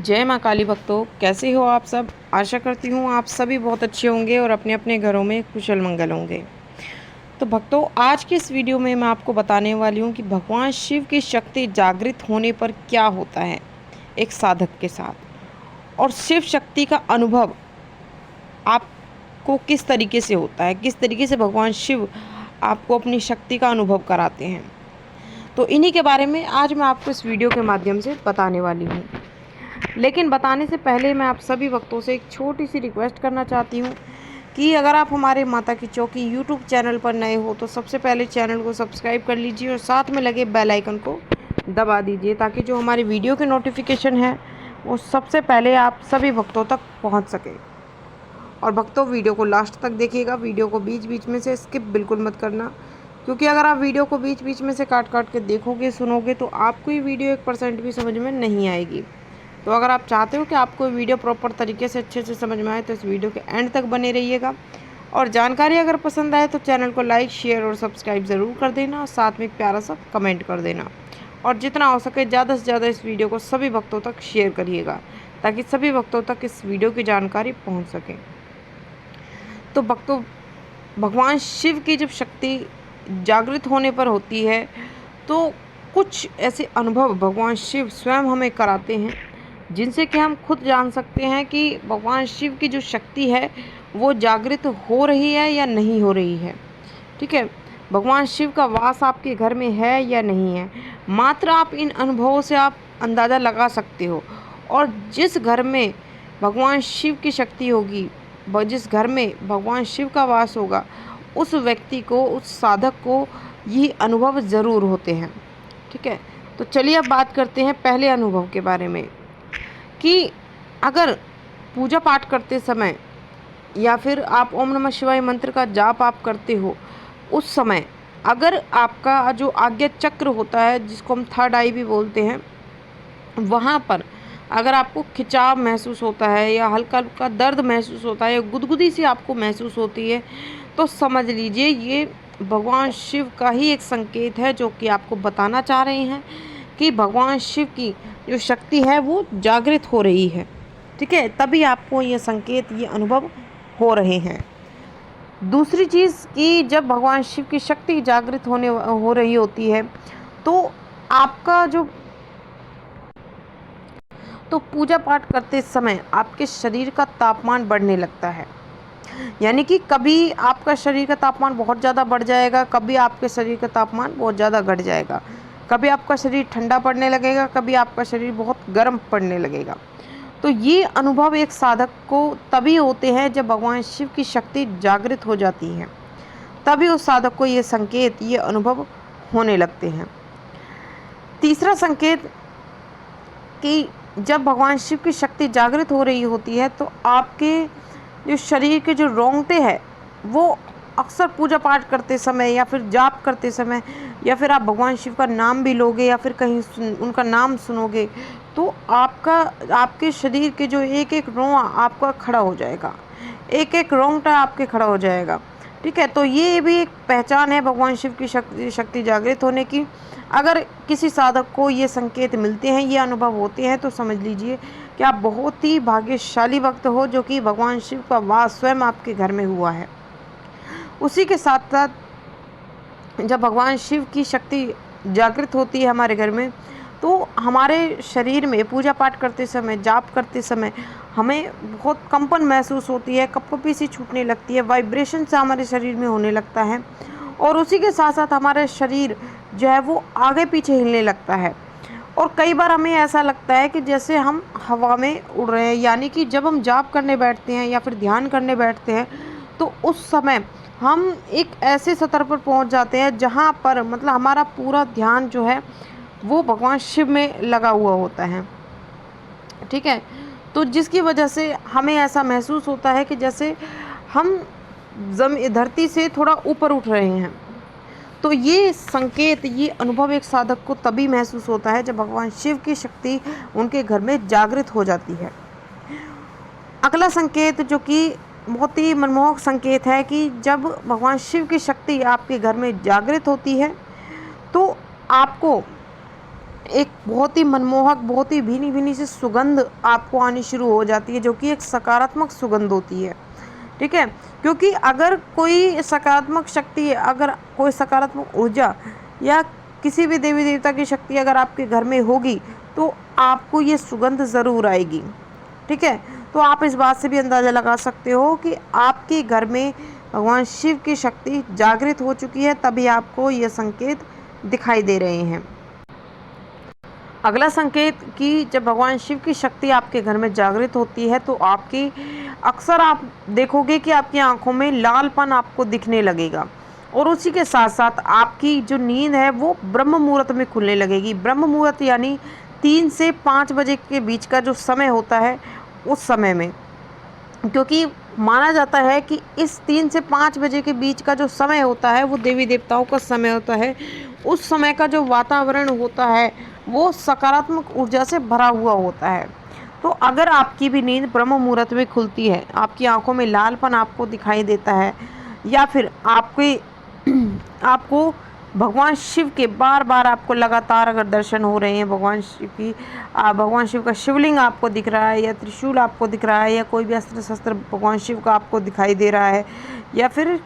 जय माँ काली भक्तों, कैसे हो आप सब। आशा करती हूँ आप सभी बहुत अच्छे होंगे और अपने अपने घरों में कुशल मंगल होंगे। तो भक्तों, आज के इस वीडियो में मैं आपको बताने वाली हूँ कि भगवान शिव की शक्ति जागृत होने पर क्या होता है एक साधक के साथ, और शिव शक्ति का अनुभव आपको किस तरीके से होता है, किस तरीके से भगवान शिव आपको अपनी शक्ति का अनुभव कराते हैं। तो इन्हीं के बारे में आज मैं आपको इस वीडियो के माध्यम से बताने वाली हूँ। लेकिन बताने से पहले मैं आप सभी भक्तों से एक छोटी सी रिक्वेस्ट करना चाहती हूँ कि अगर आप हमारे माता की चौकी यूट्यूब चैनल पर नए हो तो सबसे पहले चैनल को सब्सक्राइब कर लीजिए और साथ में लगे बेल आइकन को दबा दीजिए, ताकि जो हमारी वीडियो के नोटिफिकेशन है वो सबसे पहले आप सभी भक्तों तक पहुँच सके। और भक्तों, वीडियो को लास्ट तक देखिएगा, वीडियो को बीच बीच में से स्किप बिल्कुल मत करना, क्योंकि अगर आप वीडियो को बीच बीच में से काट काट के देखोगे, सुनोगे, तो आपको ये वीडियो 1% भी समझ में नहीं आएगी। तो अगर आप चाहते हो कि आपको वीडियो प्रॉपर तरीके से अच्छे से समझ में आए तो इस वीडियो के एंड तक बने रहिएगा। और जानकारी अगर पसंद आए तो चैनल को लाइक, शेयर और सब्सक्राइब ज़रूर कर देना, और साथ में एक प्यारा सा कमेंट कर देना। और जितना हो सके ज़्यादा से ज़्यादा इस वीडियो को सभी भक्तों तक शेयर करिएगा, ताकि सभी भक्तों तक इस वीडियो की जानकारी पहुँच सके। तो भक्तों, भगवान शिव की जब शक्ति जागृत होने पर होती है तो कुछ ऐसे अनुभव भगवान शिव स्वयं हमें कराते हैं, जिनसे कि हम खुद जान सकते हैं कि भगवान शिव की जो शक्ति है वो जागृत हो रही है या नहीं हो रही है। ठीक है, भगवान शिव का वास आपके घर में है या नहीं है, मात्र आप इन अनुभवों से आप अंदाज़ा लगा सकते हो। और जिस घर में भगवान शिव की शक्ति होगी, जिस घर में भगवान शिव का वास होगा, उस व्यक्ति को, उस साधक को ये अनुभव ज़रूर होते हैं। ठीक है, तो चलिए अब बात करते हैं पहले अनुभव के बारे में, कि अगर पूजा पाठ करते समय या फिर आप ओम नमः शिवाय मंत्र का जाप आप करते हो, उस समय अगर आपका जो आज्ञा चक्र होता है, जिसको हम थर्ड आई भी बोलते हैं, वहाँ पर अगर आपको खिंचाव महसूस होता है या हल्का हल्का दर्द महसूस होता है या गुदगुदी सी आपको महसूस होती है, तो समझ लीजिए ये भगवान शिव का ही एक संकेत है, जो कि आपको बताना चाह रहे हैं कि भगवान शिव की जो शक्ति है वो जागृत हो रही है। ठीक है, तभी आपको ये संकेत, ये अनुभव हो रहे हैं। दूसरी चीज़ कि जब भगवान शिव की शक्ति जागृत हो रही होती है तो आपका जो पूजा पाठ करते समय आपके शरीर का तापमान बढ़ने लगता है। यानी कि कभी आपका शरीर का तापमान बहुत ज़्यादा बढ़ जाएगा, कभी आपके शरीर का तापमान बहुत ज़्यादा घट जाएगा, कभी आपका शरीर ठंडा पड़ने लगेगा, कभी आपका शरीर बहुत गर्म पड़ने लगेगा। तो ये अनुभव एक साधक को तभी होते हैं जब भगवान शिव की शक्ति जागृत हो जाती है, तभी उस साधक को ये संकेत, ये अनुभव होने लगते हैं। तीसरा संकेत कि जब भगवान शिव की शक्ति जागृत हो रही होती है तो आपके जो शरीर के जो रोंगटे हैं वो अक्सर पूजा पाठ करते समय या फिर जाप करते समय, या फिर आप भगवान शिव का नाम भी लोगे या फिर कहीं उनका नाम सुनोगे, तो आपके शरीर के जो एक एक रोंवा आपका खड़ा हो जाएगा, एक एक रोंगटा आपके खड़ा हो जाएगा। ठीक है, तो ये भी एक पहचान है भगवान शिव की शक्ति जागृत होने की। अगर किसी साधक को ये संकेत मिलते हैं, ये अनुभव होते हैं, तो समझ लीजिए कि आप बहुत ही भाग्यशाली भक्त हो, जो कि भगवान शिव का वास स्वयं आपके घर में हुआ है। उसी के साथ साथ जब भगवान शिव की शक्ति जागृत होती है हमारे घर में, तो हमारे शरीर में पूजा पाठ करते समय, जाप करते समय हमें बहुत कंपन महसूस होती है, कपकपी सी छूटने लगती है, वाइब्रेशन से हमारे शरीर में होने लगता है। और उसी के साथ साथ हमारा शरीर जो है वो आगे पीछे हिलने लगता है। और कई बार हमें ऐसा लगता है कि जैसे हम हवा में उड़ रहे हैं। यानी कि जब हम जाप करने बैठते हैं या फिर ध्यान करने बैठते हैं, तो उस समय हम एक ऐसे स्तर पर पहुंच जाते हैं जहां पर मतलब हमारा पूरा ध्यान जो है वो भगवान शिव में लगा हुआ होता है। ठीक है, तो जिसकी वजह से हमें ऐसा महसूस होता है कि जैसे हम धरती से थोड़ा ऊपर उठ रहे हैं। तो ये संकेत, ये अनुभव एक साधक को तभी महसूस होता है जब भगवान शिव की शक्ति उनके घर में जागृत हो जाती है। अगला संकेत जो कि बहुत ही मनमोहक संकेत है, कि जब भगवान शिव की शक्ति आपके घर में जागृत होती है तो आपको एक बहुत ही मनमोहक, बहुत ही भीनी-भीनी सी सुगंध आपको आनी शुरू हो जाती है, जो कि एक सकारात्मक सुगंध होती है, ठीक है? क्योंकि अगर कोई सकारात्मक शक्ति, अगर कोई सकारात्मक ऊर्जा या किसी भी देवी-देवता की शक्ति अगर आपके घर में होगी, तो आपको ये सुगंध ज़रूर आएगी, ठीक है? तो आप इस बात से भी अंदाज़ा लगा सकते हो कि आपके घर में भगवान शिव की शक्ति जागृत हो चुकी है, तभी आपको ये संकेत दिखाई दे रहे हैं। अगला संकेत कि जब भगवान शिव की शक्ति आपके घर में जागृत होती है, तो आपकी अक्सर आप देखोगे कि आपकी आंखों में लालपन आपको दिखने लगेगा, और उसी के साथ साथ आपकी जो नींद है वो ब्रह्म मुहूर्त में खुलने लगेगी। ब्रह्म मुहूर्त यानी 3 से 5 बजे के बीच का जो समय होता है, उस समय में, क्योंकि माना जाता है कि इस 3 से 5 बजे के बीच का जो समय होता है वो देवी देवताओं का समय होता है। उस समय का जो वातावरण होता है वो सकारात्मक ऊर्जा से भरा हुआ होता है। तो अगर आपकी भी नींद ब्रह्म मुहूर्त में खुलती है, आपकी आंखों में लालपन आपको दिखाई देता है, या फिर आपको भगवान शिव के बार-बार आपको लगातार अगर दर्शन हो रहे हैं, भगवान शिव का शिवलिंग आपको दिख रहा है, या त्रिशूल आपको दिख रहा है, या कोई भी अस्त्र शस्त्र भगवान शिव का आपको दिखाई दे रहा है, या फिर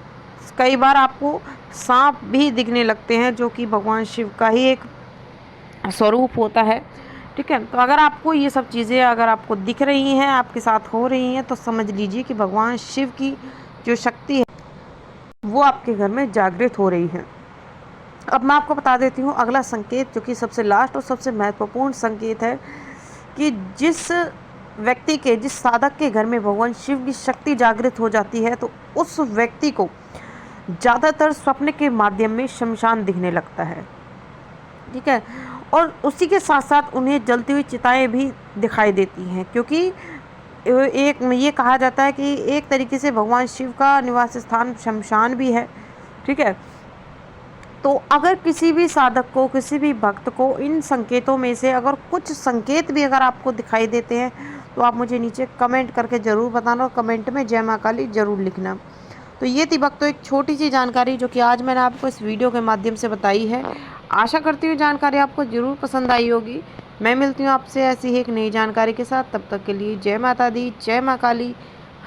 कई बार आपको सांप भी दिखने लगते हैं, जो कि भगवान शिव का ही एक स्वरूप होता है, ठीक है? तो अगर आपको ये सब चीज़ें अगर आपको दिख रही हैं, आपके साथ हो रही हैं, तो समझ लीजिए कि भगवान शिव की जो शक्ति है वो आपके घर में जागृत हो रही है। अब मैं आपको बता देती हूँ अगला संकेत, जो कि सबसे लास्ट और सबसे महत्वपूर्ण संकेत है, कि जिस साधक के घर में भगवान शिव की शक्ति जागृत हो जाती है, तो उस व्यक्ति को ज़्यादातर स्वप्न के माध्यम में शमशान दिखने लगता है, ठीक है? और उसी के साथ साथ उन्हें जलती हुई चिताएं भी दिखाई देती हैं, क्योंकि ये कहा जाता है कि एक तरीके से भगवान शिव का निवास स्थान शमशान भी है, ठीक है? तो अगर किसी भी साधक को, किसी भी भक्त को इन संकेतों में से अगर कुछ संकेत भी अगर आपको दिखाई देते हैं, तो आप मुझे नीचे कमेंट करके ज़रूर बताना, और कमेंट में जय माँ काली ज़रूर लिखना। तो ये थी भक्तों एक छोटी सी जानकारी, जो कि आज मैंने आपको इस वीडियो के माध्यम से बताई है। आशा करती हूँ जानकारी आपको ज़रूर पसंद आई होगी। मैं मिलती हूँ आपसे ऐसी ही एक नई जानकारी के साथ। तब तक के लिए जय माता दी, जय माँ काली,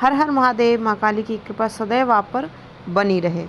हर हर महादेव। माँ काली की कृपा सदैव आप पर बनी रहे।